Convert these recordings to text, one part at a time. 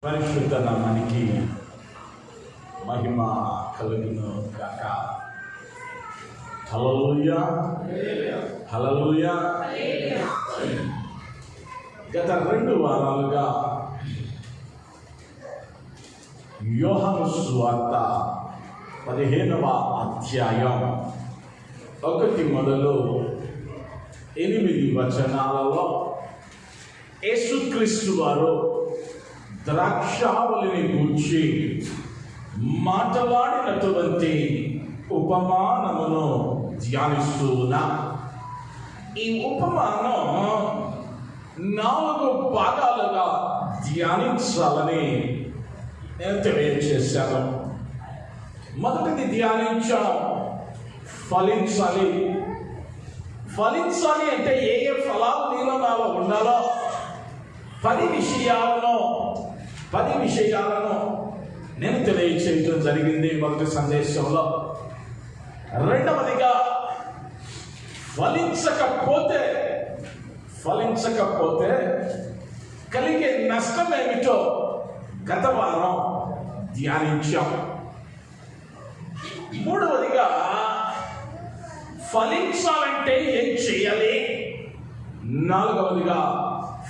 పరిశుద్ధ నామానికి మహిమ కలుగును గాక. హల్లెలూయా, హల్లెలూయా. గత 2 వారాలుగా యోహాను సువార్త 15వ అధ్యాయం 1 మొదలు 8 వచనాలలో యేసుక్రీస్తు వారు ద్రాక్షావళిని గూర్చి మాట్లాడినటువంటి ఉపమానమును ధ్యానిస్తూ ఉన్నా. ఈ ఉపమానం 4 భాగాలుగా ధ్యానించాలని నేను తెలియజేశాను. మొదటిది ధ్యానించాం, ఫలించాలి. ఫలించాలి అంటే ఏ ఫలాలు నీలో నాలో ఉండాలో 10 విషయాలను నేను తెలియచేయటం జరిగింది మొదటి సందేశంలో. రెండవదిగా ఫలించకపోతే కలిగే నష్టం ఏమిటో గత వారం ధ్యానించాం. మూడవదిగా ఫలించాలంటే ఏం చేయాలి. నాలుగవదిగా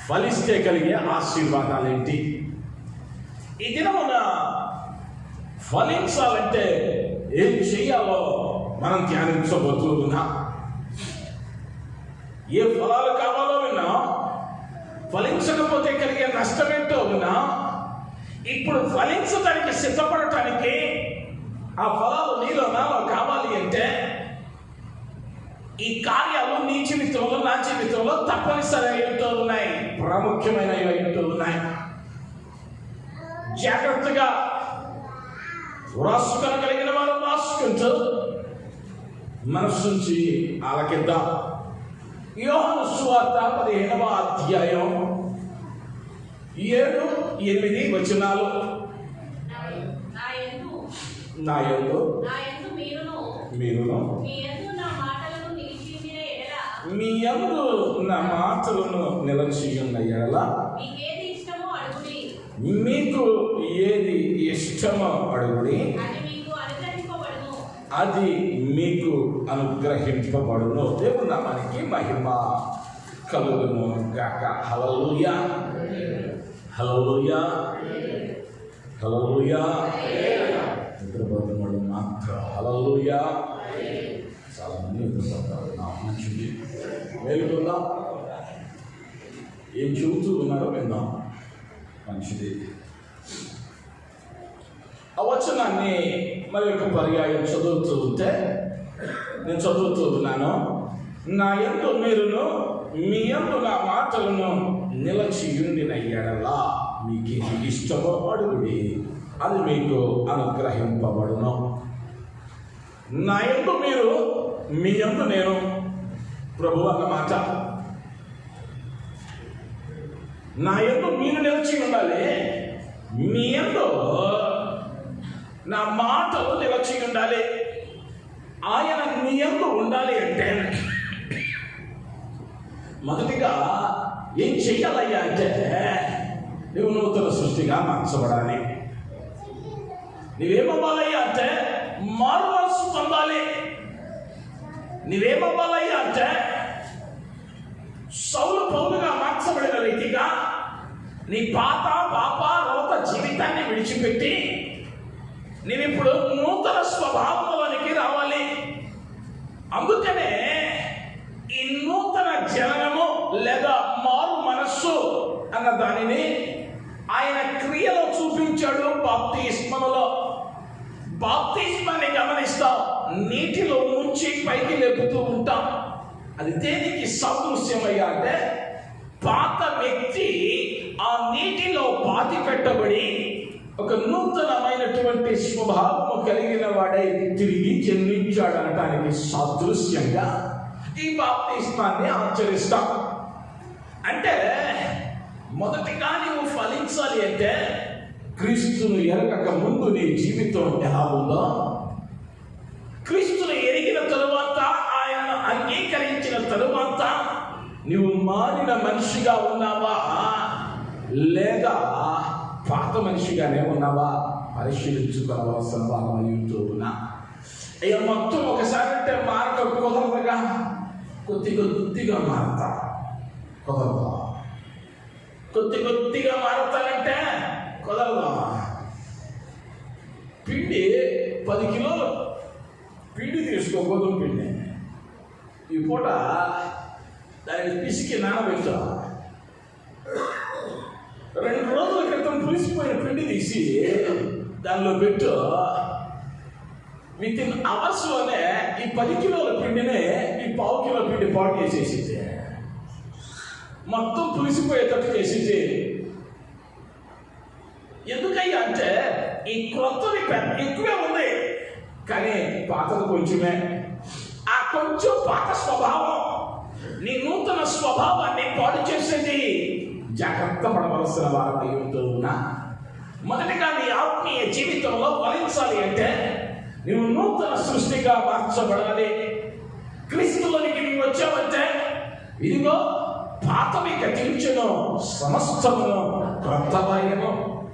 ఫలిస్తే కలిగే ఆశీర్వాదాలు ఏంటి. ఈ దినమున ఫలించాలంటే ఏం చేయాలో మనం ధ్యానించబోతూ ఉన్నాం. ఏ ఫలాలు కావాలో విన్నా, ఫలించకపోతే కలిగే నష్టమేంటో విన్నా. ఇప్పుడు ఫలించడానికి సిద్ధపడటానికి ఆ ఫలాలు నీలో నాలో కావాలి అంటే ఈ కార్యాలు నీ జీవితంలో నా జీవితంలో తప్పనిసరి అయ్యుంటూ ఉన్నాయి, ప్రాముఖ్యమైనవి అయ్యుంటూ ఉన్నాయి. జాగ్రత్తగా రాసుకొనగలిగిన వారు రాసుకుంటూ మనసు నుంచి ఆలకిద్దాం. యోహాను సువార్త 15వ అధ్యాయం 7-8 వచనాలు. నా యందు మీరును మీ యందు నా మాటలను నిలిచియున్న యెడల మీకు ఏది ఇష్టమో అడుగుడి, అది మీకు అనుగ్రహింపబడును. దేవుని నామానికి మహిమ కలుగును గాక. హల్లెలూయా, హల్లెలూయా, హల్లెలూయా. నిద్రపోతున్నాడు మాత్రం హల్లెలూయా. చాలా మంది నిద్రపోతారు. నా మంచిది, మేలుకుందాం. ఏం చెబుతూ ఉన్నారో విందాం. మంచిది. ఆ వచనాన్ని మరి ఒక పర్యాయం చదువుతూ ఉంటే నేను చదువుతూ ఉన్నాను. నా యందు మీరును మీ యందు నా మాటలను నిలిచి ఉండిన యెడల మీకు ఇష్టమో అడుగుడి, అది మీకు అనుగ్రహింపబడును. నా యందు మీరు, మీ యందు నేను. ప్రభు అన్న మాట. నా యందు మీరు నిలిచి ఉండాలి, మీ యందు నా మాటలు నిలిచి ఉండాలి. ఆయన నీ యందు ఉండాలి అంటే మొదటిగా ఏం చెయ్యాలయ్యా అంటే నువ్వు నూతన సృష్టిగా మార్చబడాలి. నువ్వేమవ్వాలయ్యా అంటే మారు మనసు పొందాలి. నువ్వేమవ్వాలయ్యా అంటే సౌలు పౌలుగా మార్చబడిన రీతిగా నీ పాత పాప రోత జీవితాన్ని విడిచిపెట్టి నీవిప్పుడు నూతన స్వభావంలోనికి రావాలి. అందుకనే ఈ నూతన జననము లేదా మారు మనస్సు అన్న దానిని ఆయన క్రియలో చూపించాడు. బాప్తిస్మాన్ని గమనిస్తాం, నీటిలో ముంచి పైకి లేపుతూ ఉంటాం. అది దేనికి సాదృశ్యమయ్యా అంటే పాత వ్యక్తి ఆ నీటిలో పాతి పెట్టబడి ఒక నూతనమైనటువంటి స్వభావము కలిగిన వాడై తిరిగి జన్మించాడు అనటానికి సాదృశ్యంగా ఈ బాప్తిస్మాన్ని ఆచరిస్తాం. అంటే మొదటిగా నీవు ఫలించాలి అంటే క్రీస్తును ఎరగక ముందు నీ జీవితం ఎలా ఉందో, క్రీస్తును ఎరిగిన తరువాత ఆయన అంగీకరించిన తరువాత నువ్వు మారిన మనిషిగా ఉన్నావా లేదా పాత మనిషిగానే ఉన్నావా పరిశీలించుకోవాల్సిన వారమై ఉంటున్నా. అయ్యా మొత్తం ఒకసారి అంటే మారక కుదరదుగా, కొద్దిగా మారతా కుదరదు. కొద్దిగా మారతానంటే కుదరదు. పిండి 10 కిలోలు పిండి తీసుకో, గోధుమ పిండి. ఈ పూట దాన్ని పిసికి నానబెట్టా. 2 రోజుల క్రితం పులిసిపోయిన పిండి తీసి దానిలో పెట్టు. విత్ ఇన్ అవర్స్లోనే ఈ 10 కిలోల పిండినే ఈ 1/2 కిలో పిండి పాడు చేసేసింది. మొత్తం పులిసిపోయేటట్టు చేసింది. ఎందుకయ్యా అంటే ఈ క్రొత్తది ఎక్కువే ఉంది, కానీ పాతది కొంచెమే. ఆ కొంచెం పాత స్వభావం నీ నూతన స్వభావాన్ని పాడు చేసేది. జాగ్రత్త పడవలసిన వారమై ఉంటున్నా. మొదటిగా నీ ఆత్మీయ జీవితంలో ఫలించాలి అంటే నువ్వు నూతన సృష్టిగా మార్చబడాలి. క్రీస్తులోనికి నీవు వచ్చావంటే ఇదిగో పాతవి గతించును, సమస్తమును క్రొత్తమయము.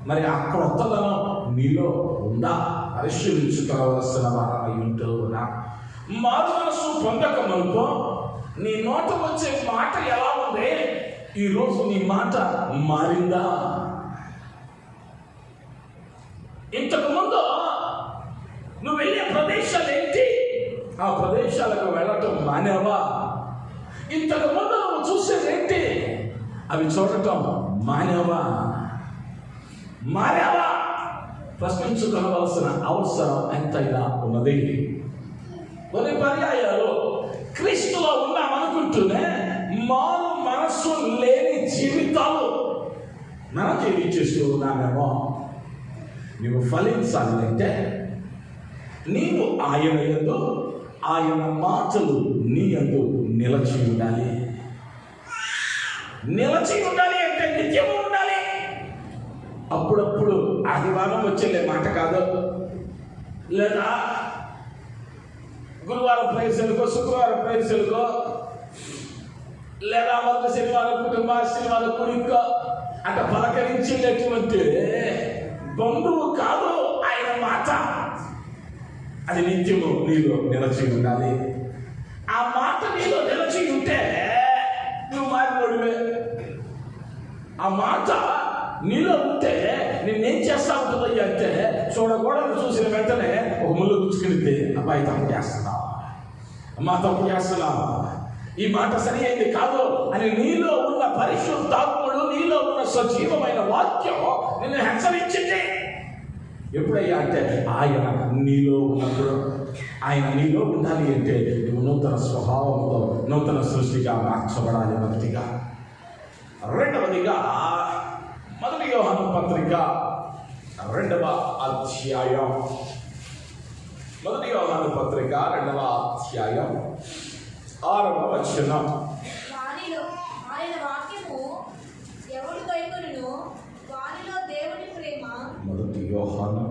మరి ఆ క్రొత్తదనం నీలో ఉందా పరిశీలించుకోవలసిన వారమై ఉంటున్నా. మారు మనసు పొందక మునుపు నీ నోట వచ్చే మాట ఎలా ఉంది? ఈరోజు నీ మాట మారిందా? ఇంతకు ముందు నువ్వు వెళ్ళే ప్రదేశాలు ఏంటి? ఆ ప్రదేశాలకు వెళ్ళటం మానేవా? ఇంతకు ముందు నువ్వు చూసేదేంటి? అవి చూడటం మానేవా? మారావా? ప్రశ్నించుకోవలసిన అవసరం ఎంతైనా ఉన్నది. కొన్ని పర్యాయాలు క్రీస్తులో ఉన్నామనుకుంటూనే మారు మనస్సు లేని జీవితాలు మనం జీవించేస్తూ ఉన్నామేమో. నువ్వు ఫలించాలి అంటే నీవు ఆయన యందు, ఆయన మాటలు నీ యందు నిలిచి ఉండాలి. నిలిచి ఉండాలి అంటే నిత్యము ఉండాలి. అప్పుడప్పుడు ఆదివారం వచ్చే మాట కాదు, లేదా గురువారం ప్రైజులకో, శుక్రవారం ప్రైజులకో, లేదా మొదటి శనివారం కుటుంబాల కుడికో అట పలకరించేటటువంటి బంధువు కాదు ఆయన మాట. అది నిత్యము నీలో నిలిచి ఉండాలి. ఆ మాట నీలో నిలిచి ఉంటే నువ్వు మారినోడివే. ఆ మాట నీలో ఉంటే నేనేం చేస్తా ఉంటుంది అంటే చూడకూడదు చూసిన వెంటనే ఒక ముళ్ళు గుచ్చుకెళ్తే అబ్బాయి తప్పు చేస్తున్నావు, అమ్మా తప్పు చేస్తున్నావు, ఈ మాట సరి అయింది కాదు అని నీలో ఉన్న పరిశుద్ధాత్ముడు, నీలో ఉన్న సజీవమైన వాక్యం నిన్ను హెచ్చరించింది. ఎప్పుడయ్యా అంటే ఆయన నీలో ఉన్నప్పుడు. ఆయన నీలో ఉండాలి అంటే నువ్వు నూతన స్వభావంతో నూతన సృష్టిగా మార్చబడాలి. మొదటిగా. రెండవదిగా మొదటి యోహాను పత్రిక 2వ అధ్యాయం, మొదటి యోహాను పత్రిక 2వ అధ్యాయం 6వ వచనం. ఆయన వాక్యము ఎవడు కైకొనును వానిలో దేవుని ప్రేమ. మొదటి యోహాను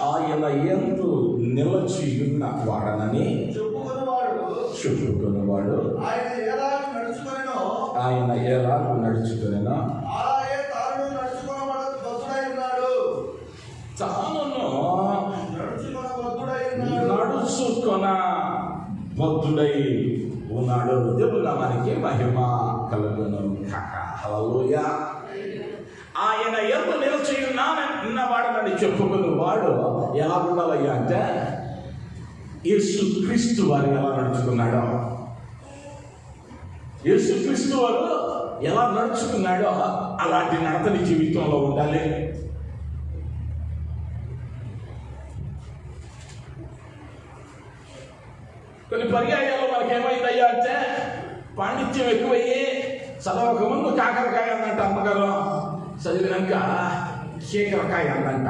ఆయన యందు నిలిచి ఉన్నవాడనని చెప్పుకున్నవాడు ఆయన ఎలాగ నడుచుకొనెనో అలాగే తాను నడుచుకొన బద్ధుడై ఉన్నాడు. దేవుని నామానికి మహిమ కలుగును కాక. హల్లెలూయా. ఆయన యందు నిలిచి ఉన్నవాడని చెప్పుకున్నవాడు ఎలా ఉండాలయ్యా అంటే యేసుక్రీస్తు వారు ఎలా నడుచుకున్నాడో, యేసుక్రీస్తు వారు ఎలా నడుచుకున్నాడో అలాంటి నడతని జీవితంలో ఉండాలి. కొన్ని పర్యాయాలు మనకేమైందయ్యా అంటే పాండిత్యం ఎక్కువయ్యి చదవక ముందు కాకరకాయ అన్నంట అమ్మగారు, చదివినాక చీకరకాయ అన్నంట.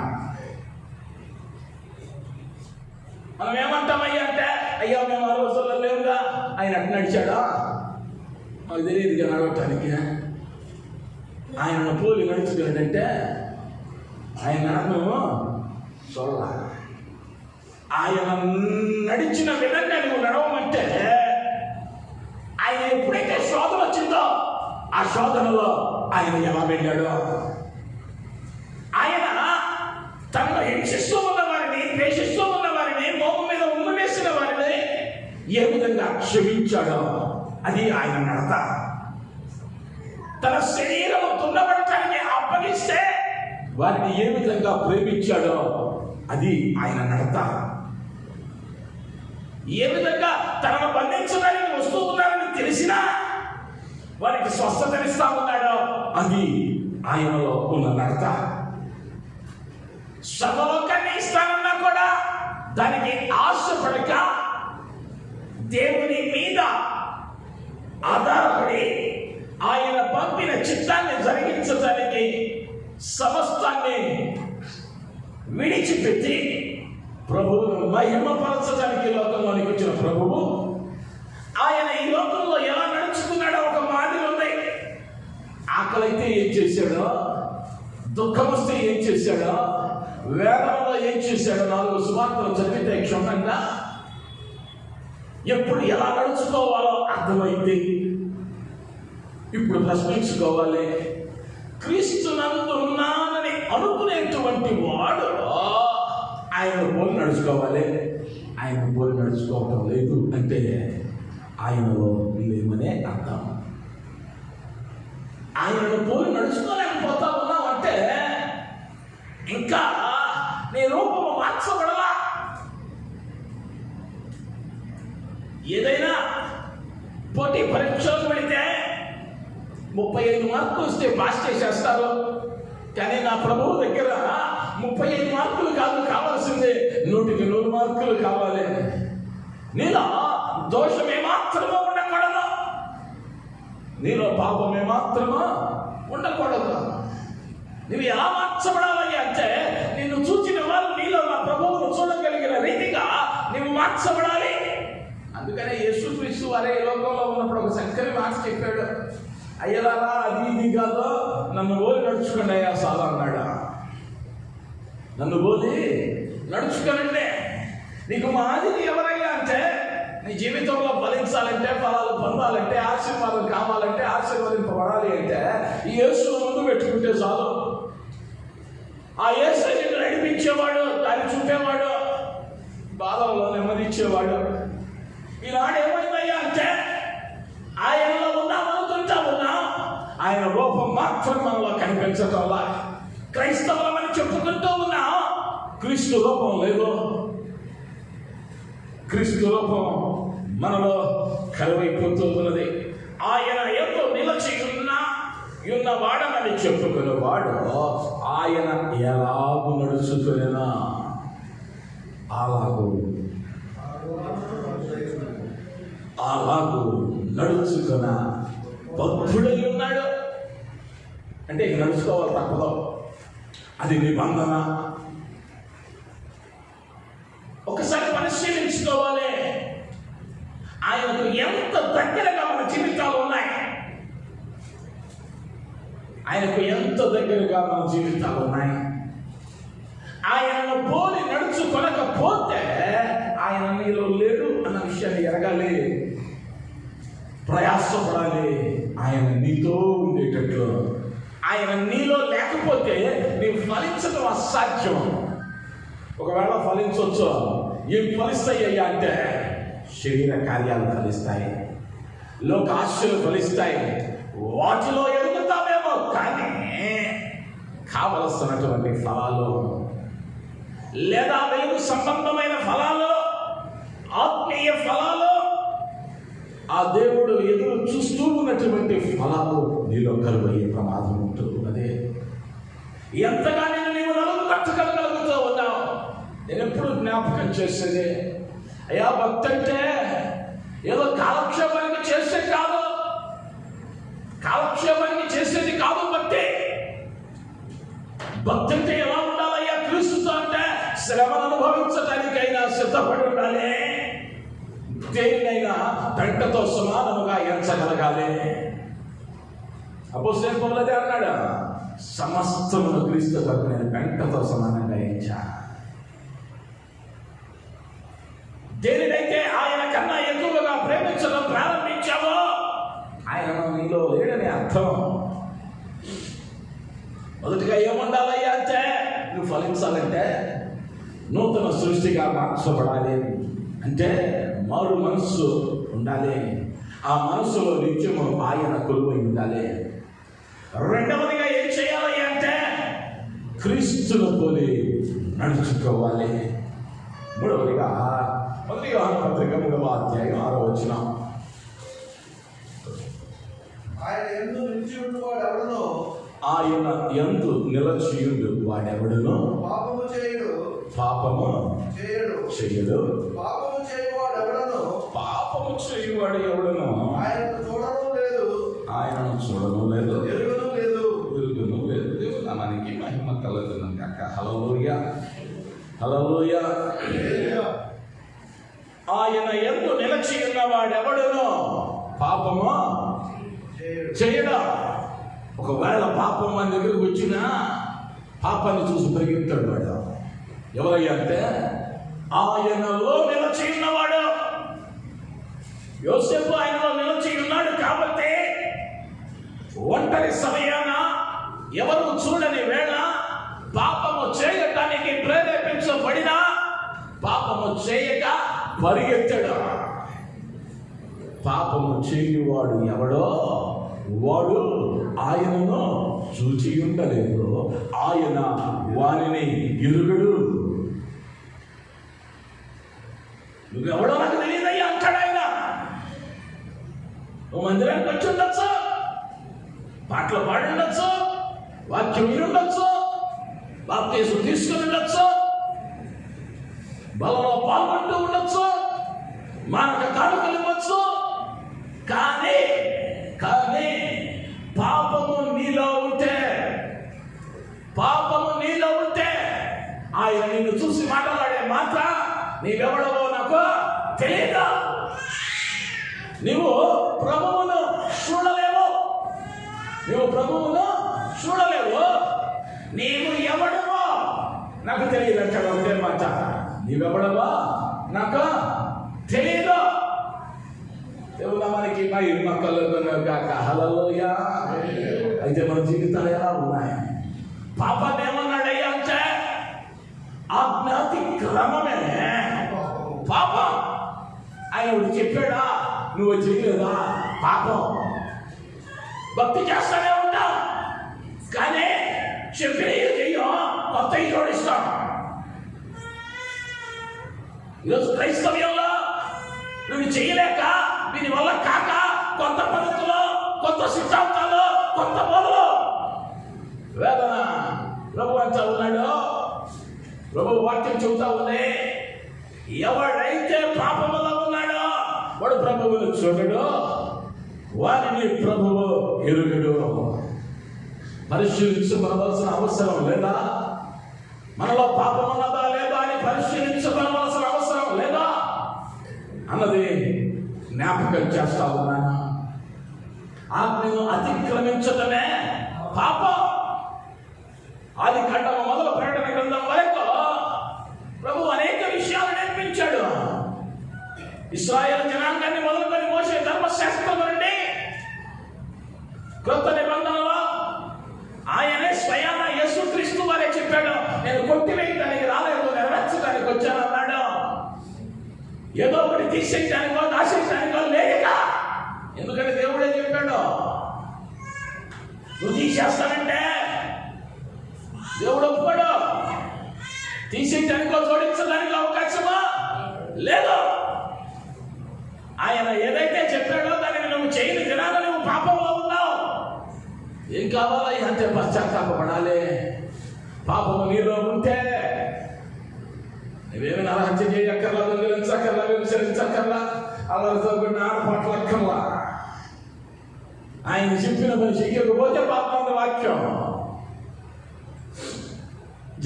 మనం ఏమంటామయ్యా అంటే అయ్యా మేము ఆ రోజుల్లో లేవుగా, ఆయన అటు నడిచాడా మాకు తెలియదుగా నడవటానికి. ఆయన పోలి నడుచుకున్నాడంటే ఆయన నడను చూడాల. ఆయన నడిచిన విధంగా నువ్వు నడవమంటే ఆయన ఎప్పుడైతే శోధన వచ్చిందో ఆ శోధనలో ఆయన ఎలా వెళ్ళాడో, ఆయన తనను హింసిస్తూ ఉన్న వారిని, ద్వేషిస్తూ ఉన్న వారిని, మోపం మీద ఉమ్ము వేసిన వారిని ఏ విధంగా క్షమించాడో అది ఆయన నడత. తన శరీరం దున్నబడటానికి అప్పగిస్తే వారిని ఏ విధంగా ప్రేమించాడో అది ఆయన నడత. ఏ విధంగా తనను బంధించడానికి వస్తూ ఉన్నారని తెలిసినా వారికి స్వస్థతనిస్తా ఉన్నాడో అది ఆయనలో ఉన్న నడత. సర్వలోకాన్ని ఇస్తానన్నా కూడా దానికి ఆశపడక దేవుని మీద ఆధారపడి ఆయన పంపిన చిత్తాన్ని జరిగించడానికి సమస్తాన్ని విడిచిపెట్టి ప్రభువును మహిమపరచడానికి లోకంలోనికి వచ్చిన ప్రభువు ఆయన ఈ లోకంలో ఎలా నడుచుకున్నాడో ఒక మాదిరి ఉంది. ఆకలైతే ఏం చేశాడో, దుఃఖం వస్తే ఏం చేశాడో, వేదనలో ఏం చేశాడో 4 సువార్తలు చదివితే క్షుణ్ణంగా ఎప్పుడు ఎలా నడుచుకోవాలో అర్థమైంది. ఇప్పుడు ప్రశ్నించుకోవాలి, క్రీస్తునందు ఉన్నానని అనుకునేటువంటి వాడు ఆయన పోలి నడుచుకోవాలి. ఆయన పోలి నడుచుకోవటం లేదు అంటే ఆయనలో లేమనే అర్థం. ఆయనను పోలి నడుచుకోలేకపోతా ఉన్నావు అంటే ఇంకా నీ రూపము మార్చబడలా. ఏదైనా పోటీ పరీక్షలకు వెళితే 35 మార్కులు వస్తే పాస్ చేసేస్తారు. కానీ నా ప్రభువు దగ్గర 35 మార్కులు కాదు కావాల్సిందే, 100కి 100 మార్కులు కావాలి. నీలో దోషమే మాత్రమో ఉండకూడదు, నీలో పాపమే మాత్రమో ఉండకూడదు. నువ్వు ఎలా మార్చబడాలి అంటే నిన్ను చూచిన వారు నీలో నా ప్రభువును చూడగలిగిన రీతిగా నువ్వు మార్చబడాలి. అందుకనే యేసుక్రీస్తు వారే లోకంలో ఉన్నప్పుడు ఒక చక్కని మాట చెప్పాడు, అయ్యలారా అది ఇది కాదు, నన్ను పోలి నడుచుకోండి అయ్యా సాలా అన్నాడు. నన్ను పోలి నడుచుకోనండి. నీకు మాదిరి ఎవరయ్యా అంటే నీ జీవితంలో ఫలించాలంటే, ఫలాలు పొందాలంటే, ఆశీర్వాదం కావాలంటే, ఆశీర్వదింపబడాలి అంటే ఈ యేసు ముందు పెట్టుకుంటే చాలు. ఆ యేసు నిన్ను నడిపించేవాడు, దాన్ని చూపేవాడు, బాధల్లో నెమ్మదిచ్చేవాడు. ఈనాడు ఏమైందయ్యా అంటే ఆయనలో ఉన్నామనుకుంటా ఉన్నాం, ఆయన రూపం మాత్రం మనలో కనిపించటంలా. క్రైస్తవులమని చెప్పుకుంటూ ఉన్నాం, క్రీస్తు రూపం లేదు. క్రీస్తు రూపం మనలో కరువైపోతూ ఉన్నది. ఆయన ఎంతో నిలిచి ఉన్నవాడనని చెప్పుకునేవాడు ఆయన ఎలాగూ నడుచుకునేనా అలాగూ నడుచుకున్న భక్తుడై ఉన్నాడు. అంటే ఇక నడుచుకోవాలి తప్పదు, అది నిబంధన. ఒకసారి పరిశీలించుకోవాలి, ఆయనకు ఎంత దగ్గరగా మన జీవితాలు ఉన్నాయి. ఆయనకు ఎంత దగ్గరగా మన జీవితాలు ఉన్నాయి. ఆయనను పోలి నడుచుకొనకపోతే ఆయన నీలో లేడు అన్న విషయాన్ని ఎరగాలి, ప్రయాసపడాలి. ఆయన నీతో ఉండేటట్లు. ఆయన నీలో లేకపోతే నీవు ఫలించడం అసాధ్యం. ఒకవేళ ఫలించవచ్చు, ఏం ఫలిస్తాయ్యా అంటే శరీర కార్యాలు ఫలిస్తాయి, లోక ఆశలు ఫలిస్తాయి, వాటిలో ఎదుగుతామేమో. కానీ కావలసినటువంటి ఫలాలు లేదా వెలుగు సంబంధమైన ఫలాలు, ఆత్మీయ ఫలాలు, ఆ దేవుడు ఎదురు చూస్తూ ఉన్నటువంటి ఫలాలు నీలో కలువయ్యే ప్రమాదం ఉంటున్నదే. ఎంతగా నీవు నలుగు కట్టుకోగలుగుతూ ఉన్నావు. నేను ఎప్పుడు జ్ఞాపకం చేసేది, అయ్యా భక్తి అంటే ఏదో కాలక్షేపానికి చేసే కాదు, కాలక్షేపానికి చేసేది కాదు భక్తి. భక్తి అంటే ఎలా ఉండాలయ్యా క్రీస్తుతో అంటే శ్రమను అనుభవించడానికైనా సిద్ధపడి ఉండాలి, దేనినైనా పెంటతో సమానముగా ఎంచగలగాలి. అపోస్తలుడైన పౌలు అదే అన్నాడు, సమస్తమును క్రీస్తు కొరకు నేను పెంటతో సమానంగా ఎంచా. దేనినైతే ఆయన కన్నా ఎక్కువగా ప్రేమించడం ప్రారంభించావో ఆయన నీలో లేడని అర్థం. మొదటిగా ఏముండాలయ్యా అంటే నువ్వు ఫలించాలంటే నూతన సృష్టిగా మార్చబడాలి. అంటే మారు మనస్సు ఉండాలి. ఆ మనస్సులో నిత్యము ఆయన కొలువై ఉండాలి. రెండవదిగా ఏం చేయాలి అంటే క్రీస్తును పోలి నడుచుకోవాలి. మూడవదిగా 1 యోహాను పత్రిక 3వ అధ్యాయం 6వ వచనం. ఆయన యందు నిలిచి ఉన్నవాడు ఎవడునో ఆయన యందు నిలచియుండు వాడెవడునో పాపము చేయడు పాపము చేయడు. పాపము చేయవాడు ఎవడునో పాపము చేయువాడు ఎవడునో ఆయనను చూడను లేదు, ఆయనను చూడను లేదు, ఎరుగను లేదు. ఎరుగును లేదు. దేవుని నామానికి మహిమ కలుగును గాక. హల్లెలూయా, హల్లెలూయా. ఆయన యందు నిలిచి ఉన్నవాడెవడునో పాపము చేయడా. ఒకవేళ పాపం మన దగ్గరకు వచ్చినా పాపాన్ని చూసి పరిగెత్తాడు వాడు. ఎవరయ్యా అంటే ఆయనలో నిలిచి ఉన్నవాడు. యోసేపు ఆయనలో నిలిచి ఉన్నాడు కాబట్టి ఒంటరి సమయాన ఎవరు చూడని వేళ పాపము చేయటానికి ప్రేరేపించబడిన పాపము చేయక పరిగెత్తాడు. పాపము చేయువాడు ఎవడో వాడు ఆయనను చూచి ఉండలేదు, ఆయన వారిని ఎరుగడు. నువ్వెవడో నాకు తెలియదయ్యా అంటాడు ఆయన. నువ్వు మందిరానికి వచ్చి ఉండొచ్చు, పాటలు పాడి ఉండొచ్చు, వాక్యం విని ఉండొచ్చు, బాప్తీసం తీసుకుని ఉండొచ్చు, బలలో పాల్గొంటూ ఉండొచ్చు, మానక కానుకలు ఇవ్వచ్చు. కానీ పాపము నీలో ఉంటే ఆయన నిన్ను చూసి మాట్లాడే మాట నీవెవడవో నాకు తెలియదు. నువ్వు ప్రభువును చూడలేవు. నీవు ఎవడవో నాకు తెలియదు అంటాడు. ఒకటే మాట, నీవెవడవో నాకు తెలియదు. దేవుడు మనకి మహిమ కలుగును గాక. హల్లెలూయా. అయితే మన జీవితాలు ఎలా ఉన్నాయి? పాపాన్ని ఏమన్నాడయ్యా అంటే ఆజ్ఞాతిక్రమమే పాపం. ఆయన చెప్పాడా? నువ్వు చేయలేదా పాపం. భక్తి చేస్తానే ఉంటావు కానీ చెప్పిన చెయ్యో కొత్త జోడిస్తాం. ఈరోజు క్రైస్తవ్యంలో నువ్వు చేయలేక దీని వల్ల కాక కొత్త పద్ధతులు, కొత్త సిద్ధాంతాలు, కొత్త బోధలు, వేదన. ప్రభు అంటా ఉన్నాడు, ప్రభు వాక్యం చెబుతా ఉంది, ఎవడైతే పాపములో ఉన్నాడో వాడు ప్రభువును చూడడు, వారిని ప్రభువు ఎరుగడు. పరిశీలించుకోవలసిన అవసరం లేదా? మనలో పాపం ఉన్నదా లేదా అని పరిశీలించుకోవలసిన అవసరం లేదా అన్నది జ్ఞాపకం చేస్తా ఉన్నాను. ఆజ్ఞను అతిక్రమించటమే పాపం. ఆది కాండము మొదలు ప్రకటన గ్రంథం వరకు ప్రభు అనేక విషయాలు నేర్పించాడు. ఇశ్రాయేలు జనాంగాన్ని మొదలుకొని మోసే ధర్మశాస్త్రం నుండి క్రొత్త నిబంధనలో ఆయనే స్వయాన యేసుక్రీస్తు వారే చెప్పాడు, నేను కొట్టివేయడానికి రాలేదు, నెరవేర్చడానికి వచ్చాను అన్నాడు. ఏదో ఒకటి తీసేయడానికో దాచేయడానికో లేదుగా. ఎందుకంటే దేవుడే చెప్పాడు. నువ్వు తీసేస్తానంటే దేవుడు ఒప్పుకోడు. తీసేయడానికో జోడించడానికి అవకాశమా లేదు. ఆయన ఏదైతే చెప్పాడో దానిని నువ్వు చేయని దినాన నువ్వు పాపంలో ఉన్నావు. ఏం కావాలి అంటే పశ్చాత్తాపడాలి. పాపము నీలో ఉంటే నువ్వేమి నరహత్య చేయక్కర్లా, దొంగిలించక్కర్లా, వ్యభిచరించక్కర్లా, అల్లరితో కూడిన ఆడపాటలక్కర్లా. ఆయన చెప్పిన పని చెయ్యకపోతే పాపం వాక్యం.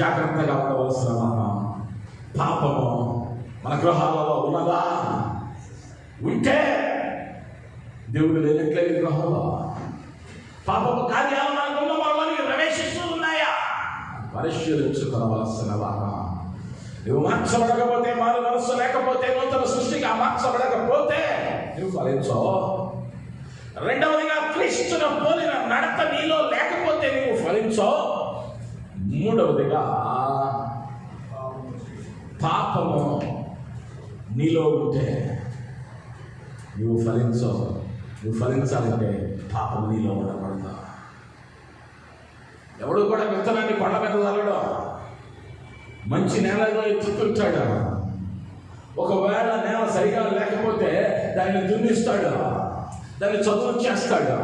జాగ్రత్తగా ఉండవలసిన పాపము మన గృహాలలో ఉన్నదా? ఉంటే దేవుడు లేనట్లేదు. గృహంలో పాపపు కార్యాలు మన గుమ్మలోనికి ప్రవేశిస్తూ ఉన్నాయా? పరిశీలించుకోవలసిన వారా. నువ్వు మార్చబడకపోతే, మారు మనస్సు లేకపోతే, నూతన సృష్టిగా మార్చబడకపోతే నువ్వు ఫలించవు. రెండవదిగా క్రీస్తును పోలిన నడత నీలో లేకపోతే నువ్వు ఫలించవు. మూడవదిగా పాపము నీలో ఉంటే నువ్వు ఫలించవు. నువ్వు ఫలించాలంటే పాపము నీలో ఉండకూడదు. ఎవడు కూడా విత్తనాన్ని కొండ మీద చల్లడు, మంచి నేలలో ఎత్తుకుంటాడు. ఒకవేళ నేల సరిగా లేకపోతే దాన్ని దున్నిస్తాడు, దాన్ని చదువు చేస్తాడు.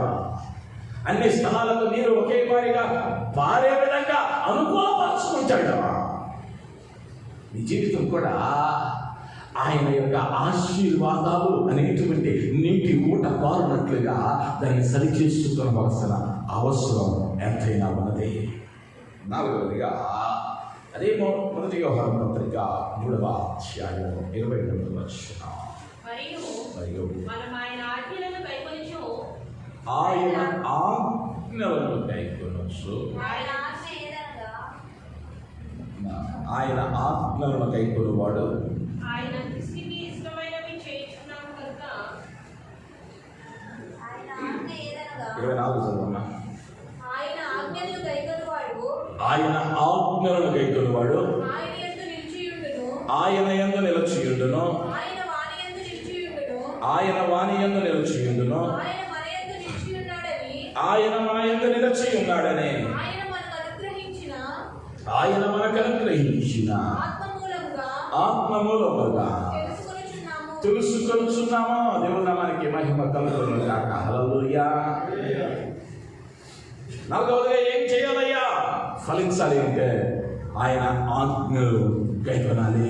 అన్ని స్థలాలకు నీరు ఒకే మారిగా పారే విధంగా అనుకూలపరుచుకుంటాడు. నీ జీవితం కూడా ఆయన యొక్క ఆశీర్వాదాలు అనేటువంటి నీటి ఊట పారునట్లుగా దాన్ని సరిచేసుకోవలసిన అవసరం ఎంతైనా ఉన్నది. నాలుగవదిగా అదే మొదటి యోహాను పత్రిక 3వ అధ్యాయం 22వ వచనం. మరియు మనం ఆయన ఆజ్ఞలను కైకొనొచ్చు. ఆయన ఆజ్ఞలను కైకొనొచ్చు. ఆయన ఆజ్ఞలను కైకొనువాడు ఆయన దృష్టికి ఇష్టమైనవి చేయించున్నాము కనుక. 24 చదవన్నా. ఆయన ఆజ్ఞలను కైకొనువాడు ఆయన ఆజ్ఞలను కైకొనువాడు ఆయన యందు నిలిచియుండును. ఆయన యందు నిలిచియుండును. ఆయన వాని యందు నిలిచియుండును. ఆయన వాని యందు నిలిచియుండును. ఆయన మన యందు నిలిచియున్నాడని ఆయన మన యందు నిలిచియున్నాడని ఆయన మనకు అనుగ్రహించిన ఆత్మమూలముగా తెలుసుకొనుచున్నాము. దేవుని నామానికి మహిమ కలుగును గాక. హల్లెలూయా. నాలుగవదిగా ఏం చేయాలయ్యా? ఫలించాలి అంటే ఆయన ఆజ్ఞలు కైకొనాలి.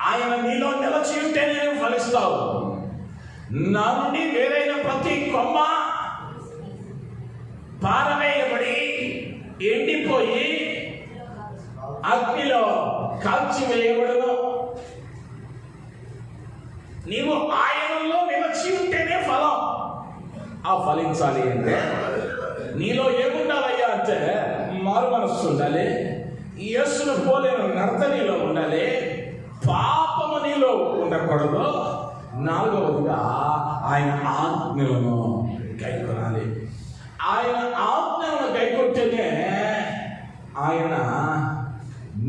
ఆయన నీలో నిలిచి ఉంటే నేను ఫలిస్తావు. నా నుండి వేరైన ప్రతి కొమ్మ పారవేయబడి ఎండిపోయి అగ్నిలో కాల్చివేయబడును. నీవు ఆయనలో నిలిచి ఉంటేనే ఫలం. ఆ ఫలించాలి అంటే నీలో ఏముండాలయ్యా అంటే మారు మనస్సు ఉండాలి, యేసును పోలేని నడత నీలో ఉండాలి, పాపము నీలో ఉండకూడదు. నాలుగవదిగా ఆయన ఆజ్ఞలను కైకొనాలి. ఆయన ఆజ్ఞలను కైకొంటేనే ఆయన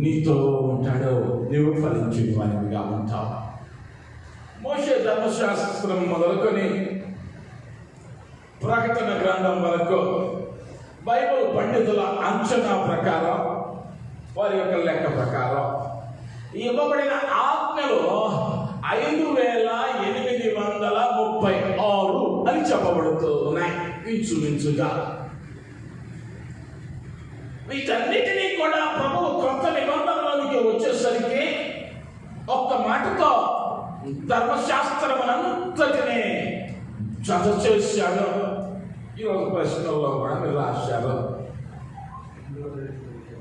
నీతో ఉంటాడు, నీవు ఫలించిన వానివిగా ఉంటావు. మోషే ధర్మశాస్త్రం మొదలుకొని ప్రకటన గ్రంథం వరకు బైబిల్ పండితుల అంచనా ప్రకారం, వారి యొక్క లెక్క ప్రకారం ఇవ్వబడిన ఆజ్ఞలు 5836 అని చెప్పబడుతూ ఉన్నాయి ఇంచుమించుగా. వీటన్నిటినీ కూడా ప్రభువు కొత్త నిబంధనలోనికి వచ్చేసరికి ఒక్క మాటతో ధర్మశాస్త్రమునంతటినీ జత చేశాడు. ఈరోజు ప్రశ్నల్లో కూడా మీరు రాశారు,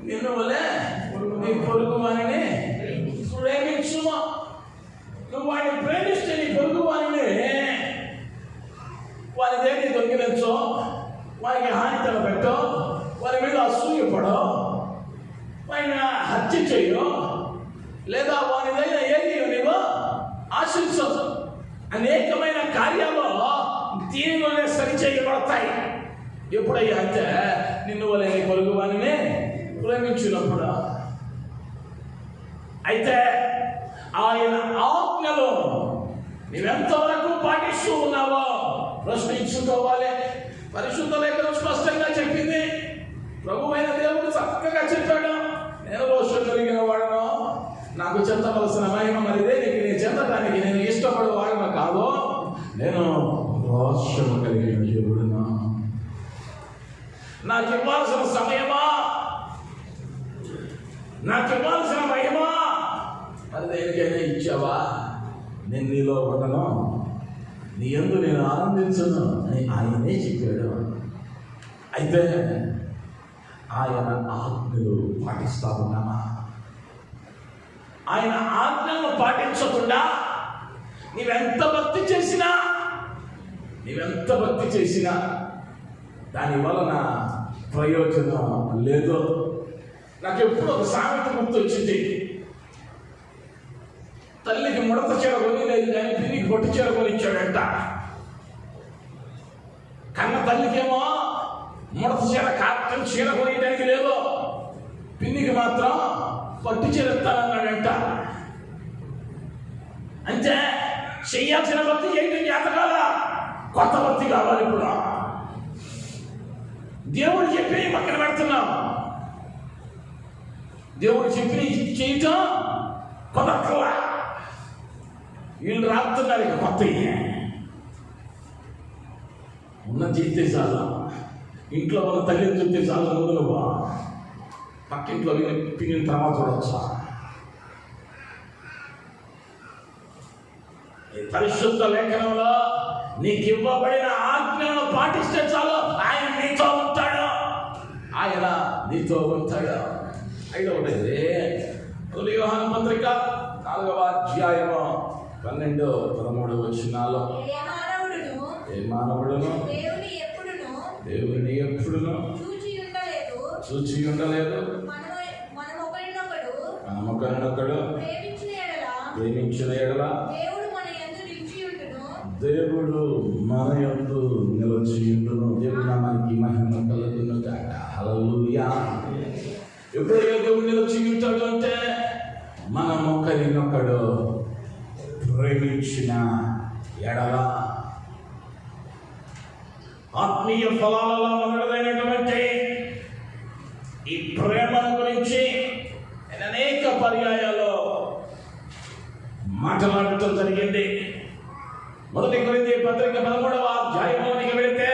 నిన్ను వలె నీ పొరుగు వారిని ప్రేమించుము. నువ్వు వాడిని ప్రేమిస్తే నీ పొరుగు వారిని వారి దేన్ని దొంగిలించో, వారికి హాని తలపెట్టో, వారి మీద అసూయపడో, వారిని హత్య చేయో, లేదా వారిదైనా ఏది నీవు ఆశించదు. అనేకమైన కార్యాలు దీనిలోనే సరిచేయబడతాయి. ఎప్పుడయ్యా అంటే నిన్ను వలె నీ పొరుగు వారిని ప్రేమించినప్పుడు. అయితే ఆయన ఆజ్ఞలు నీవెంతవరకు పాటిస్తూ ఉన్నావో ప్రశ్నించుకోవాలి. పరిశుద్ధ లేఖనం స్పష్టంగా చెప్పింది. ప్రభువైన దేవుడు చక్కగా చెప్పాడు, నేను రోషం కలిగిన వాడను, నాకు చెందవలసిన మహిమ మరిదే, నీకు నేను చెందడానికి నేను ఇష్టపడే వాడను కాదు, నేను రోషము కలిగిన దేవుడును. నాకు ఇవ్వాల్సిన సమయమా, నాకు ఇవ్వాల్సిన మహిమా మరి దేనికైనా ఇచ్చావా? నేను నీలో ఉండను, నీ యందు నేను ఆనందించను అని ఆయనే చెప్పాడు. అయితే ఆయన ఆజ్ఞలు పాటిస్తా ఉన్నామా? ఆయన ఆజ్ఞలను పాటించకుండా నీవెంత భక్తి చేసినా దాని వలన ప్రయోజనం లేదు. నాకు ఎప్పుడు ఒక సామెత గుర్తొచ్చింది. తల్లికి ముడత చీర కొనిలేదు కానీ పిల్లికి పొట్టి చీర కొనిచ్చాడంట. కన్న తల్లికేమో ముడత చీర కాటన్ చీర కొనియడానికి లేదు, ఇంటికి మాత్రం పట్టు చేస్తానన్నాడంట. అంటే చెయ్యాల్సిన భక్తి చేయడం చేతకాల, కొత్త భక్తి కావాలి. ఇప్పుడు దేవుడు చెప్పి పక్కన పెడుతున్నాం. దేవుడు చెప్పి చేయటం కొత్త వీళ్ళు రాస్తున్నారు. ఇక కొత్త ఉన్న చేస్తే చాలా, ఇంట్లో ఉన్న తల్లిని చూస్తే చాలా, ముందులో పక్కింట్లో పిగిన తర్వాత చూడొచ్చా. పరిశుద్ధ లేఖనంలో నీకు ఇవ్వబడిన ఆజ్ఞలను పాటిస్తే చాలు, ఆయన నీతో ఉంటాడు, ఆయన నీతో ఉంటాడు. 5వ యోహాను పత్రిక 4వ అధ్యాయము 12-13 వచనాలు. ఏ మానవుడును దేవుని ఎప్పుడును చూచి ఉండలేదు. మనమొకరినొకడు ప్రేమించిన ఎడల దేవుడు మన యందు నిలిచియుండును. దేవుడు నామానికి మహిమ కలుగును గాక. హల్లెలూయా. ఎప్పుడు దేవుడు నిలిచియుంటాడు అంటే మనం ఒకరినొకడు ప్రేమించిన ఎడల. ఆత్మీయ ఫలాలలో మొదలైనటువంటి ఈ ప్రేమను గురించి అనేక పర్యాయాలు మాట్లాడటం జరిగింది. 1 కొరింథీ పత్రిక 13వ అధ్యాయంలోనికి వెళితే,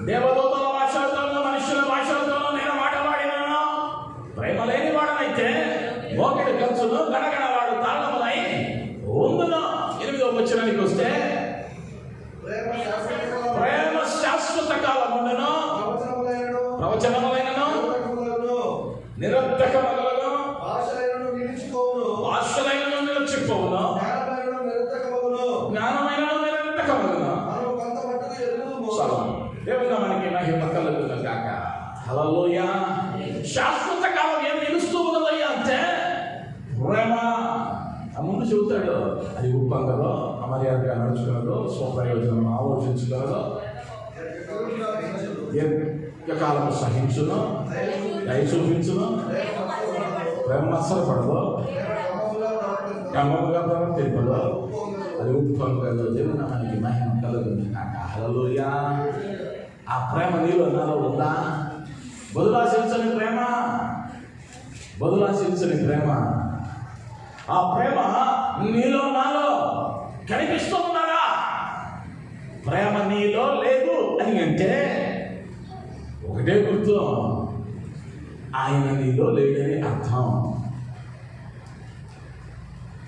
దేవదూతల భాషలతోనూ మనుషుల భాషలతోనూ నేను మాట్లాడినాను, ప్రేమ లేని వాడనైతే మోకిడి కంచును గడగడవాడు తాళములై ఉందును. 8వ వచనానికి వస్తే, ప్రేమ శాశ్వత కాలముండును, ప్రవచనములైనను నిరర్థకములను భాషలైనను నిలిచిపోవును, జ్ఞానమైన నిరర్థకములను. దేవుడు మనకి మహిమ కలుగును గాక. హల్లెలూయా. శాశ్వత కాలం ఏం నిలుస్తూ ఉన్నదయ్యా అంటే ప్రేమ. ముందు చెబుతాడు, అది ఉప్పంగలో అమర్యాదగా నడుచుకున్నదో, స్వప్రయోజనం ఆలోచించుకున్నదో, దీర్ఘకాలం సహించును, దయ చూపించును, ప్రేమ మత్సరపడదు, క్రమముగా ప్రవర్తింపదు, అది ఉప్పంగలో. దేవుడు మనకి మహిమ కలుగును గాక. హల్లెలూయా. ఆ ప్రేమ నీలో నాలో ఉందా? బదులాశించని ప్రేమ, బదులాశించని ప్రేమ. ఆ ప్రేమ నీలో నాలో కనిపిస్తూ ఉన్నారా? ప్రేమ నీలో లేదు అని అంటే ఒకటే గుర్తు, ఆయన నీలో లేడని అర్థం.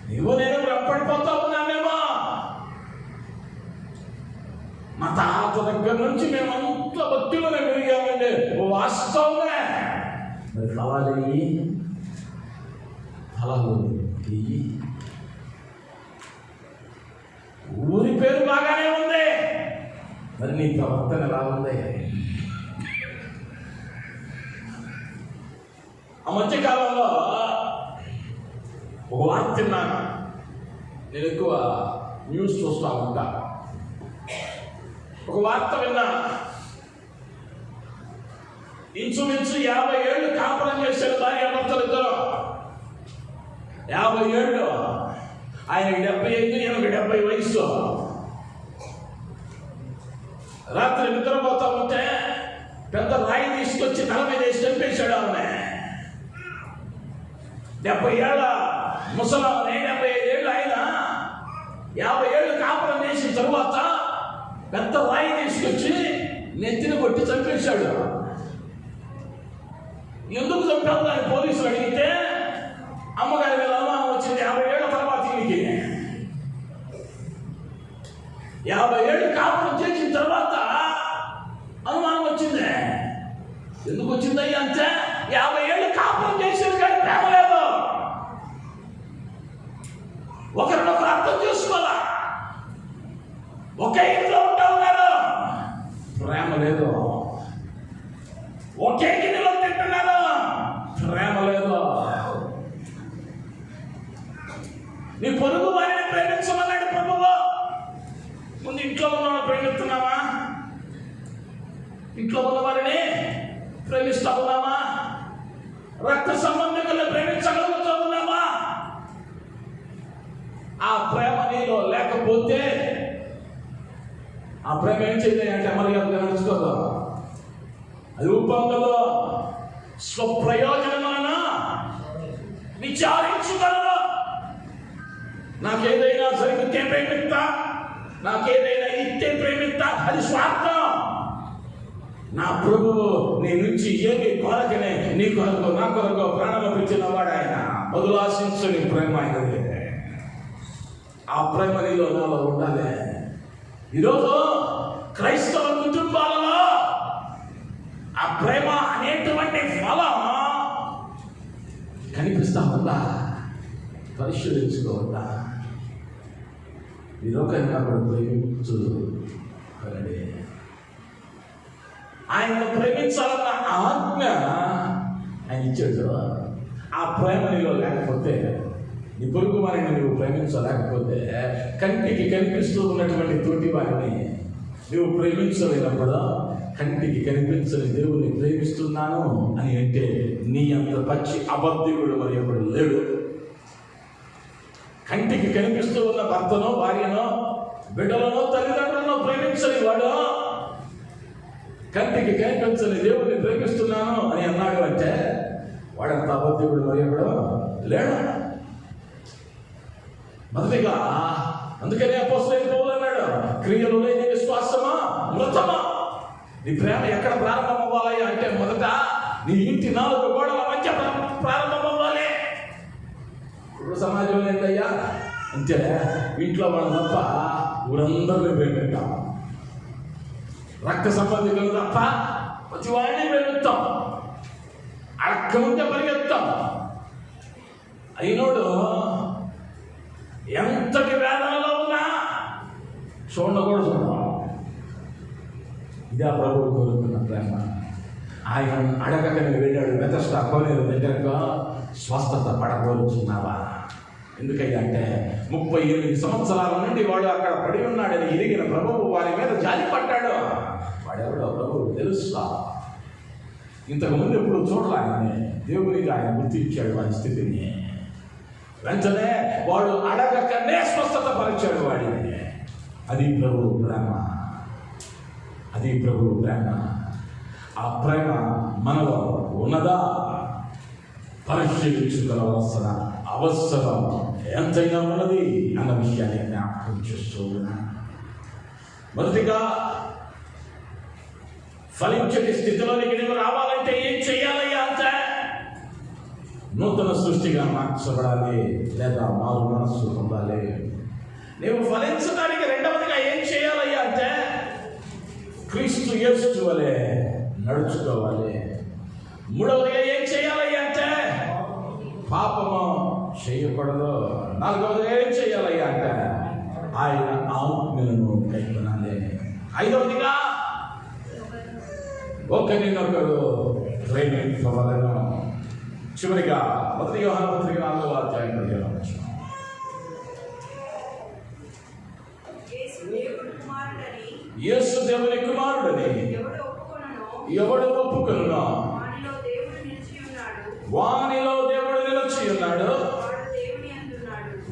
నీవు నేను వెంపడిపోతా ఉన్నామేమో. మా తాత దగ్గర నుంచి మేమంతా భక్తిలోనే పెరిగామండి, వాస్తవమే. మరి ఫలాలు ఊరి పేరు బాగానే ఉంది, మరి నీ ప్రవర్తన ఎలా ఉంది? ఆ మధ్యకాలంలో ఒక వార్త తిన్నాను. నేను ఎక్కువ న్యూస్ చూస్తూ ఉంటా. ఒక వార్త విన్నా, ఇంచుమించు 50 ఏళ్ళు కాపురం చేశారు భార్యాభర్తలు ఇద్దరు. 50 ఏళ్ళు. ఆయనకి 75, ఈయనకి 70 వయసు. రాత్రి నిద్రపోతా ఉంటే పెద్ద రాయి తీసుకొచ్చి తల మీద వేసి చంపేశాడు ఆమె. 70 ఏళ్ళ ముసలామని, 75 ఏళ్ళు ఆయన 50 ఏళ్ళు కాపురం చేసిన తరువాత పెద్ద రాయి తీసుకొచ్చి నెత్తిని కొట్టి చంపేశాడు. ఎందుకు చంపాడు అని పోలీసులు అడిగితే అమ్మగారి మీద అనుమానం వచ్చింది. 50 ఏళ్ల తర్వాత ఈయనకి 50 ఏళ్ళు కాపురం చేసిన తర్వాత అనుమానం వచ్చింది. ఎందుకు వచ్చిందయ్యా అంటే 50 ఏళ్ళు కాపురం చేసేది కానీ ప్రేమ లేదు. ఒకరినొకరు అర్థం చేసుకోవాలా. ఒకే ఇంట్లో ఉంటా ఉన్నారు, ప్రేమ లేదు. ఒకే గిన్నెలో తింటున్నారు, ప్రేమ లేదు. నీ పొరుగు వారిని ప్రేమించమన్నాడు ప్రభువు. ముందు ఇంట్లో ఉన్న ప్రేమిస్తున్నావా? ఇంట్లో ఉన్న వారిని ప్రేమిస్తా ఉన్నామా? రక్త సంబంధికులను ప్రేమించగలుగుతున్నామా? ఆ ప్రేమ నీలో లేకపోతే ఆ ప్రేమ ఏం చేయాలి అంటే మర్యాదగా నడుచుకోదు, అది ఉప్పొంగదు. స్వప్రయోజనమైన విచారించగలరు. నాకేదైనా జరిగితే ప్రేమిస్తా, నాకేదైనా ఇస్తే ప్రేమిస్తా, అది స్వార్థం. నా ప్రభువు నీ నుంచి ఏమి కొరకనే నీ కొరకు నా కొరకు ప్రాణం పెంచిన వాడు ఆయన. బదులాశించని ప్రేమ ఆయనది. ఆ ప్రేమ నీలో నాలో ఉండాలి. ఈరోజు క్రైస్తవ కుటుంబాలలో ఆ ప్రేమ అనేటువంటి ఫలం కనిపిస్తా ఉందా? పరిశీలించుకోవద్దా? ఈరోకైనా కూడా ప్రేమించు. ఆయనను ప్రేమించాలన్న ఆజ్ఞ ఆయన ఇచ్చాడు. ఆ ప్రేమ నీలో లేకపోతే, నీ పొరుగు వారిని నువ్వు ప్రేమించలేకపోతే, కంటికి కనిపిస్తూ ఉన్నటువంటి తోటి వారిని నువ్వు ప్రేమించలేనప్పుడు, కంటికి కనిపించని దేవుని ప్రేమిస్తున్నాను అని అంటే నీ అంత పచ్చి అబద్ధికుడు మరి ఎప్పుడు లేడు. కంటికి కనిపిస్తూ ఉన్న భర్తనో భార్యనో బిడ్డలనో తల్లిదండ్రులను ప్రేమించని వాడు కంటికి కనిపించని దేవుడిని ప్రేమిస్తున్నాను అని అన్నాడు అంటే వాడంత అబద్ధికుడు మరి ఎప్పుడు లేడు. మొదటిగా అందుకనే అపోస్తలుడైన పౌలు అన్నాడు, క్రియలు లేని విశ్వాసమా మృతమా. నీ ప్రేమ ఎక్కడ ప్రారంభం అవ్వాలి అంటే మొదట నీ ఇంటి 4 గోడల మధ్య ప్రారంభం అవ్వాలి. ఇప్పుడు సమాజంలో ఏంటయ్యా అంటే ఇంట్లో వాళ్ళు తప్ప ఊరందరినీ ప్రేమిస్తాం, రక్త సంబంధికులు తప్ప ప్రతి వాడిని ప్రేమిస్తాం, అడక్క ముందే పరిగెత్తాం. అయినోడు ఎంతటి వేదనలో ఉన్నా చూడకూడదు చూడడం. ఇదే ప్రభువు కోరుకున్న ప్రేమ. ఆయన అడగకని వెళ్ళాడు బెతెస్దా కోనేరు దగ్గరకు, స్వస్థత పడగోరుచున్నావా? ఎందుకయ్యా అంటే 38 సంవత్సరాల నుండి వాడు అక్కడ పడి ఉన్నాడని ఎరిగిన ప్రభువు వారి మీద జాలి పడ్డాడు. వాడెవడో ప్రభువు తెలుసా? ఇంతకుముందు ఎప్పుడు చూడాలి ఆయన్ని. దేవునికి ఆయన గుర్తించాడు వాడి స్థితిని. వెంటనే వాడు అడగకనే స్వస్థత పరిచాడు వాడిని. అది ప్రభువు ప్రేమ. అది ప్రభువు ప్రేమ. ఆ ప్రేమ మనలో ఉన్నదా? పరిశీలించుకోవాల్సిన అవసరం ఎంతైనా ఉన్నది అన్న విషయాన్ని జ్ఞాపకం చేస్తూ ఉన్నా. మొదటిగా ఫలించని స్థితిలోనికి నువ్వు రావాలంటే ఏం చేయాలయ్యా అంటే నూతన సృష్టిగా మార్చబడాలి, లేదా మారు మనస్సు పొందాలి. నువ్వు ఫలించడానికి రెండవదిగా ఏం చేయాలయ్యా అంటే క్రీస్తు యేసు వలె నడుచుకోవాలి. మూడవదిగా ఏం చేయాలయ్యా అంటే పాపము చేయకూడదు. నాలుగవదిగా ఏం చేయాలయ్యా అంటే ఆయన ఆజ్ఞలను కైకొనాలి. ఐదవదిగా ఒకరినొకరు ప్రేమించవలెను. చివరిగా 1 యోహాను పత్రిక 4వ అధ్యాయం 15వ వచనం. యేసు దేవుని కుమారుడని ఎవడు ఒప్పుకొనునో వానిలో దేవుడు నిలిచి ఉన్నాడు,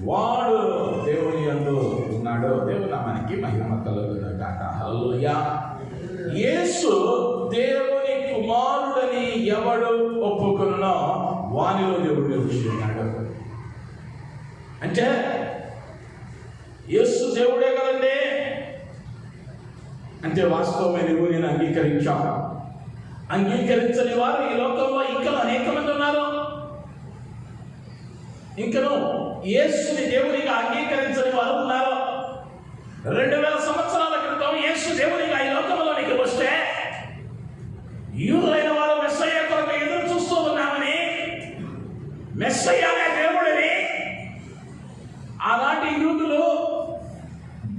వాడు దేవుని యందు ఉన్నాడు. దేవుని నామానికి మహిమ కలుగుగాక. హల్లెలూయా. యేసు దేవుని కుమారుడని ఎవడు ఒప్పుకొనునో వానిలో దేవుడు నిలిచి ఉన్నాడు. అంటే యేసు దేవుడే కదండి అంటే వాస్తవమైన నువ్వు నేను అంగీకరించాం. అంగీకరించని వారు ఈ లోకంలో ఇంకా అనేక మంది ఉన్నారు. ఇంకను యేసుని దేవునిగా అంగీకరించని వారు ఉన్నారు. 2000 సంవత్సరాల క్రితం యేసు దేవునిగా ఈ లోకంలోనికి వస్తే యూదులైన వారు మెస్సయ్య కొరకు ఎదురు చూస్తూ ఉన్నామని, మెస్సయ్యనే దేవుడిని ఆనాటి యూదులు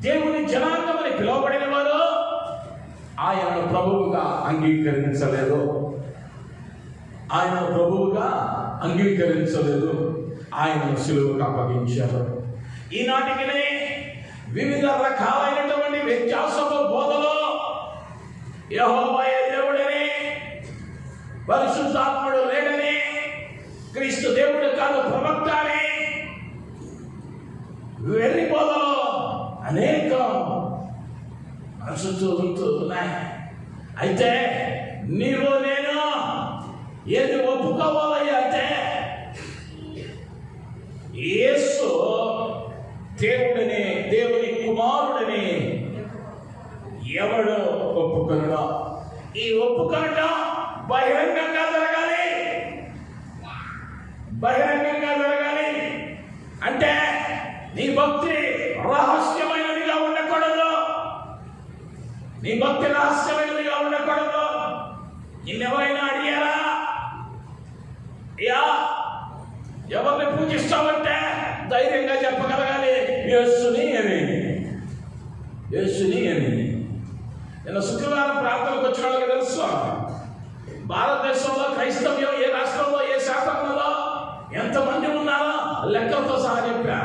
దేవుని జనాంగమని పిలువబడిన వారు ఆయనను ప్రభువుగా అంగీకరించలేదు. ఆయనను ప్రభువుగా అంగీకరించలేదు. ఆయనను సిలువకు అప్పగించారు. ఈనాటికి వివిధ రకాలైనటువంటి వ్యత్యాసపు బోధలో యెహోవాయే దేవుడని, పరిశుద్ధాత్ముడు లేడని, క్రీస్తు దేవుడు కాదు ప్రవక్త అని వెర్రి బోధలు అనేకం మనసు ఉన్నాయి. అయితే నీవు నేను ఏది ఒప్పుకోవాలయ్యా అంటే యేసు దేవుడిని, దేవుని కుమారుడిని ఎవడు ఒప్పుకొనడో, ఈ ఒప్పుకొనడం బహిరంగంగా జరగాలి. బహిరంగంగా జరగాలి అంటే నీ భక్తి రహస్యమైనదిగా ఉండకూడదు. నీ భక్తి రహస్యమైనదిగా ఉండకూడదు. నిన్నెవరైనా అడిగారా, ఎవరిని పూజిస్తావంటే ధైర్యంగా చెప్పగలగాలి, యేసుని అని. యేసుని అని. నేను శుక్రవారం ప్రార్థనకు వచ్చిన వాళ్ళకి తెలుసు, భారతదేశంలో క్రైస్తవ్యం ఏ రాష్ట్రంలో ఏ శాతంలో ఎంతమంది ఉన్నారో లెక్కలతో సహా చెప్పా.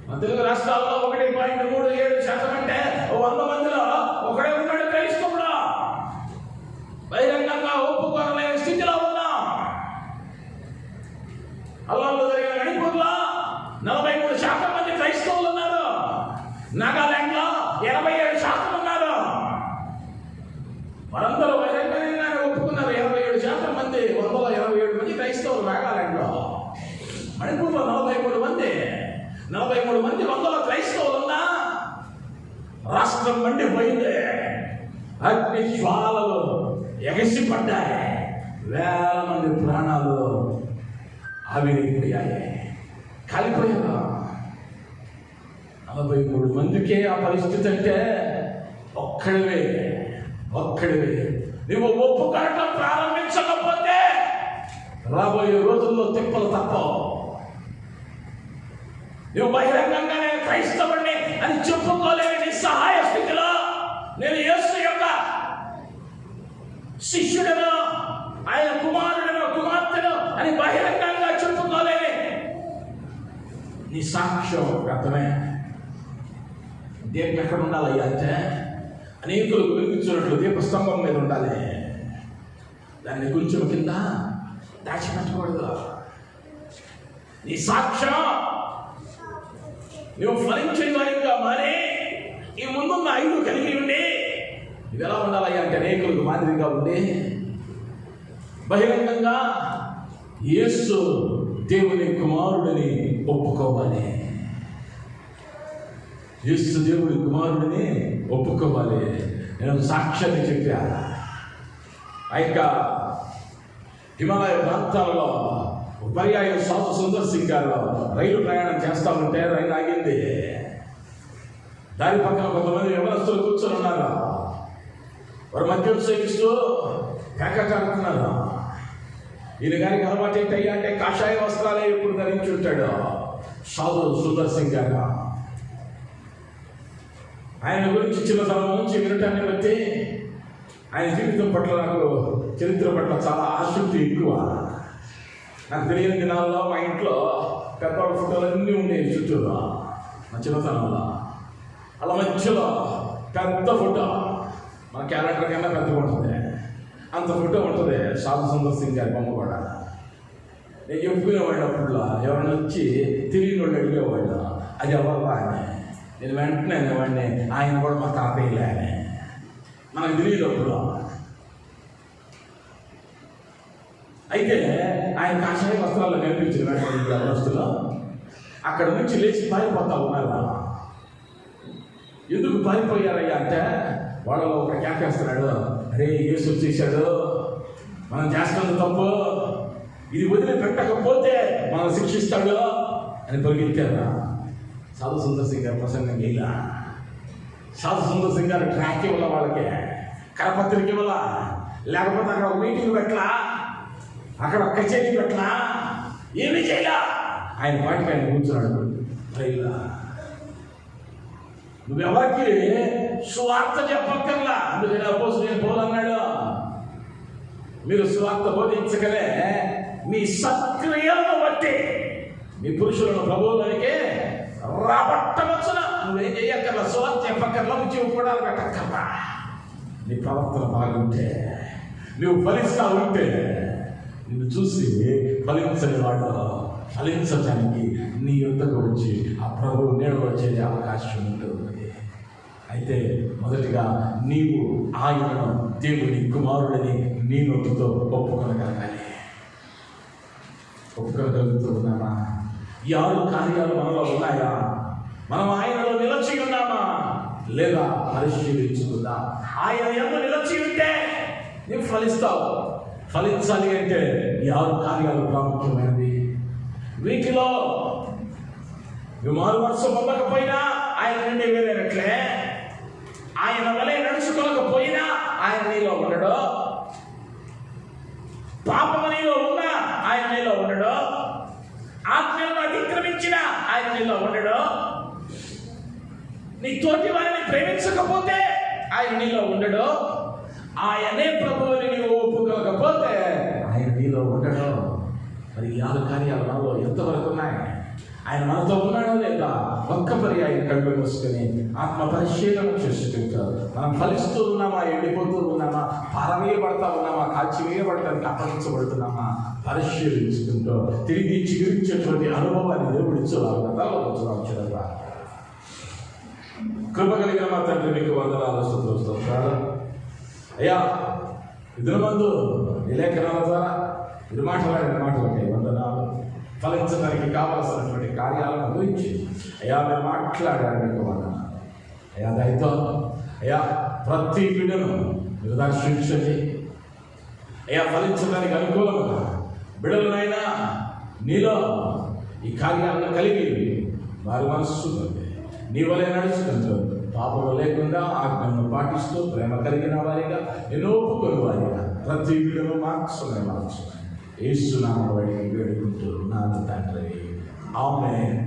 మన తెలుగు రాష్ట్రాల్లో 1.37% అంటే 100 మందిలో ఒకడే ఉన్నాడు క్రైస్తవుడు. బహిరంగంగా ఒప్పుకోలేని స్థితిలో ఉన్నాం. అల్లాలో జరిగిన మణిపూర్లో 43% మంది క్రైస్తవులు ఉన్నారు. నాగాలాండ్లో 87% ఉన్నారు. వారందరూ బహిరంగంగానే ఒప్పుకున్నారు. 87% మంది, 127 మంది క్రైస్తవులు నాగాలాండ్లో. మణిపూర్లో 43 మంది, 100 క్రైస్తవులు ఉన్నా రాష్ట్రం మండిపోయింది. అగ్ని జ్వాలలు ఎగసిపడ్డాయి. వేల మంది ప్రాణాలు ఆవిరైపోయాయి, కాలిపోయారు. 43 మందికే ఆ పరిస్థితి అంటే ఒక్కడివే. నువ్వు ఒప్పుకోవటం ప్రారంభించకపోతే రాబోయే రోజుల్లో తిప్పలు తప్పవు. నువ్వు బహిరంగంగానే క్రైస్తవుడిని అని చెప్పుకోలేని నిస్సహాయ స్థితిలో, నేను యేసు యొక్క శిష్యుడను, ఆయన కుమారుడను, కుమార్తెను అని బహిరంగంగా చెప్పుకోలేని నీ సాక్ష్యం వ్యర్థమే. దీపం ఎక్కడ ఉండాలయ్యా అంటే అనేకులకు వెలుగుచున్నట్లు దీపస్తంభం మీద ఉండాలి. దాన్ని కొంచెం కింద దాచిపెట్టకూడదు. నీ సాక్ష్యం నువ్వు ఫలించే వారిగా మారి ఈ ముందున్న 5 కలిగి ఉండి నువ్వు ఎలా ఉండాలయ్యా అంటే అనేకులకు మాదిరిగా ఉండి బహిరంగంగా యేసు దేవుని కుమారుడిని ఒప్పుకోవాలి. యేసు దేవుని కుమారుడిని ఒప్పుకోవాలి. నేను సాక్ష్యాన్ని చెప్పా. ఆ యొక్క హిమాలయ ప్రాంతాలలో పర్యాయం సాధు సుందర్ సింగ్ గారు రైలు ప్రయాణం చేస్తూ ఉంటే రైలు ఆగింది. దారి పక్కన కొంతమంది యవనస్తులు కూర్చొని ఉన్నారు. వారు మద్యం సేవిస్తూ కేకటాడుతున్నారు. ఈయన గారికి అలవాటు ఏంటయ్యా అంటే కాషాయ వస్త్రాలే ఇప్పుడు ధరించి ఉంటాడు సాధు సుందర్ సింగ్ గారు. ఆయన గురించి చిన్నతనం నుంచి వినటాన్ని బట్టి ఆయన జీవితం పట్ల నాకు, చరిత్ర పట్ల చాలా ఆసక్తి ఎక్కువ. నాకు తెలియని దినాల్లో మా ఇంట్లో పెద్దవాళ్ళ ఫోటోలు అన్నీ ఉండేవి చుట్టూరు. మా చిన్నతనంలో అలా మధ్యలో పెద్ద ఫోటో, మన క్యాలెండర్ కన్నా పెద్దగా ఉంటుంది, అంత ఫోటో ఉంటుంది సాధు సుందర్ సింగ్ గారి బొమ్మ కూడా. నేను చెప్పుకునేవాడిని అప్పుడులో. ఎవరైనా వచ్చి తెలియని వాళ్ళు అడిగేవాళ్ళు అది ఎవరు అని. నేను వెంటనే అనేవాడిని ఆయన కూడా మా తాతయ్యలే అని. మనకు తెలియదు అప్పుడు. అయితే ఆయన కాషాయ వస్త్రాల్లో కనిపించిన వెంటనే వస్తువులో అక్కడ నుంచి లేచి పారిపోతా ఉన్నారు. ఎందుకు పారిపోయారయ్యా అంటే వాళ్ళలో ఒక కేకేస్తున్నాడు, అరే యేసు వచ్చేసాడు, మనం చేస్తున్న తప్పు, ఇది వదిలిపెట్టకపోతే మనం శిక్షిస్తాడు అని పరిగెత్తారు. సాధు సుందర్ సింగ్ గారు ప్రసంగం ఇలా. సాధు సుందర్ సింగ్ గారు ట్రాక్ ఇవ్వాల, వాళ్ళకి కరపత్రిక ఇవ్వాల, లేకపోతే అక్కడ ఒక మీటింగ్ పెట్టలా, అక్కడ ఒక కచేరీ పెట్టలా, ఏమీ చేయలా. ఆయన పాటికి ఆయన కూర్చున్నాడు రైలా. నువ్వెవరికి సువార్త చెప్పక్కర్లా. అందుకని అపోస్తలుడైన పౌలు అన్నాడు, మీరు సువార్త బోధించకనే మీ సత్క్రియలను బట్టి మీ పురుషులను ప్రభువులకే రాబట్టవచ్చున. నువ్వేం చేయక్కర్లా, సువార్త చెప్పక్కర్లా, ఉద్యోగం కూడా పెట్టక్కర్లా. నీ ప్రవర్తన బాగుంటే, నువ్వు ఫలిస్తా ఉంటే నిన్ను చూసి ఫలించని వాడు ఫలించడానికి నీ యొద్దకు వచ్చి ఆ ప్రభువు నీడలో చేరే అవకాశం ఉంటుంది. అయితే మొదటిగా నీవు ఆయనను దేవుని కుమారుడని నీ నోటితో ఒప్పుకొనగలగాలి. ఒప్పుకోగలుగుతూ ఉన్నామా? ఈ 6 కార్యాలు మనలో ఉన్నాయా? మనం ఆయనలో నిలిచి ఉన్నామా లేదా పరిశీలించుకుందాం. ఆయన యందు నిలిచి ఉంటే నీవు ఫలిస్తావు. ఫలించాలి అంటే ఈ 6 కార్యాలు ప్రాముఖ్యమైనవి. వీటిలో మారు మనసు పొందకపోయినా ఆయన నుండి వేరేనట్లే, ఆయన వలె నడుచుకోలేకపోయినా ఆయన నీలో ఉండడు, పాపము నీలో ఉన్నా ఆయన నీలో ఉండడు, ఆజ్ఞలను అతిక్రమించిన ఆయన నీలో ఉండడు, నీ తోటి వారిని ప్రేమించకపోతే ఆయన నీలో ఉండడు, ఆయనే ప్రభువుని నీవు ఒప్పుకోకపోతే ఆయన నీలో ఉండడు. మరి 6 కార్యాలు మనలో ఎంతవరకు ఉన్నాయి? ఆయన మనతో ఉన్నాడో లేదా? ఒక్క పర్యాయం కళ్ళు మూసుకొని ఆత్మ పరిశీలన చేసుకుంటారు. మనం ఫలిస్తూ ఉన్నామా, ఎండిపోతూ ఉన్నామా, పారవేయబడతా ఉన్నామా, కాల్చివేయబడటానికి అప్పగించబడుతున్నామా పరిశీలించుకుంటూ తిరిగి చిగురించేటువంటి అనుభవాన్ని దేవుడు ఇచ్చేవారు. కృప కలిగిన మా తండ్రి మీకు వందనాలు స్తుతులు. అయ్యా, ఇద్దరు మందు ఈ లేఖనాల ద్వారా ఇది మాట్లాడిన మాటలకి వందనాలు. ఫలించడానికి కావలసినటువంటి కార్యాలను గురించి అయ్యా మీరు మాట్లాడారు, మీకు వందనాలు. అయ్యా దయతో అయ్యా ప్రతి బిడ్డను మీరు దర్శించండి. అయ్యా ఫలించడానికి అనుకూలంగా బిడ్డలనైనా నీలో ఈ కార్యాలను కలిగి వారి మనస్సు నీ వలె నడుచుకుంటూ పాపము లేకుండా ఆజ్ఞలను పాటిస్తూ ప్రేమ కలిగిన వారిగా నేను ఒప్పుకొని వారిగా ప్రతి బిడ్డను మార్చు యేసు నామములో వేడుకుంటూ నాన్న తండ్రి. ఆమేన్.